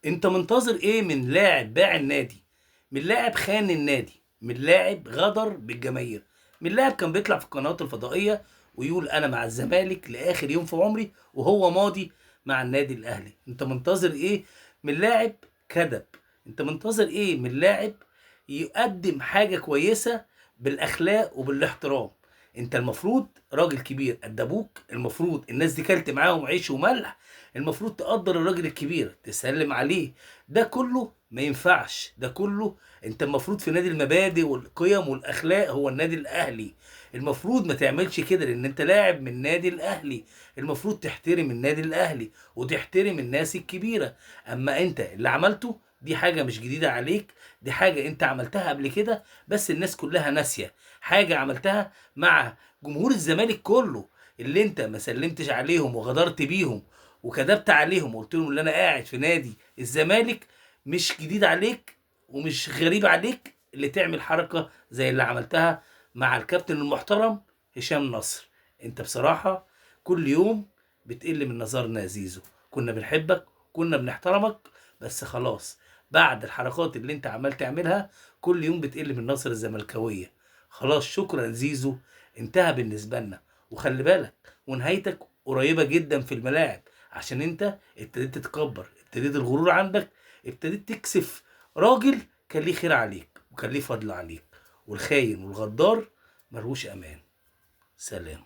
انت منتظر ايه من لاعب باع النادي، من لاعب خان النادي، من لاعب غدر بالجماهير، من لاعب كان بيطلع في القنوات الفضائيه ويقول انا مع الزمالك لاخر يوم في عمري وهو ماضي مع النادي الاهلي؟ انت منتظر ايه من لاعب كذب؟ انت منتظر ايه من لاعب يقدم حاجه كويسه بالاخلاق وبالاحترام؟ انت المفروض راجل كبير قد ابوك، المفروض الناس دي كلت معاهم عيش وملح، المفروض تقدر الراجل الكبير تسلم عليه. ده كله ما ينفعش، ده كله انت المفروض في نادي المبادئ والقيم والاخلاق هو النادي الاهلي. المفروض ما تعملش كده لان انت لاعب من النادي الاهلي. المفروض تحترم النادي الاهلي وتحترم الناس الكبيرة. اما انت اللي عملته دي حاجة مش جديدة عليك، دي حاجة انت عملتها قبل كده بس الناس كلها ناسية. حاجة عملتها مع جمهور الزمالك كله، اللي انت ما سلمتش عليهم وغدرت بيهم وكذبت عليهم وقلت لهم ان انا قاعد في نادي الزمالك. مش جديد عليك ومش غريب عليك اللي تعمل حركة زي اللي عملتها مع الكابتن المحترم هشام نصر. انت بصراحة كل يوم بتقل من نظرنا يا زيزو. كنا بنحبك، كنا بنحترمك، بس خلاص بعد الحركات اللي انت عمال تعملها كل يوم بتقل من نظر الزملكاوية. خلاص شكرا زيزو، انتهى بالنسبة لنا. وخلي بالك ونهايتك قريبة جدا في الملاعب، عشان انت ابتديت تتكبر، ابتديت الغرور عندك، ابتديت تكسف راجل كان ليه خير عليك وكان ليه فضل عليك. والخاين والغدار ملهوش امان. سلام.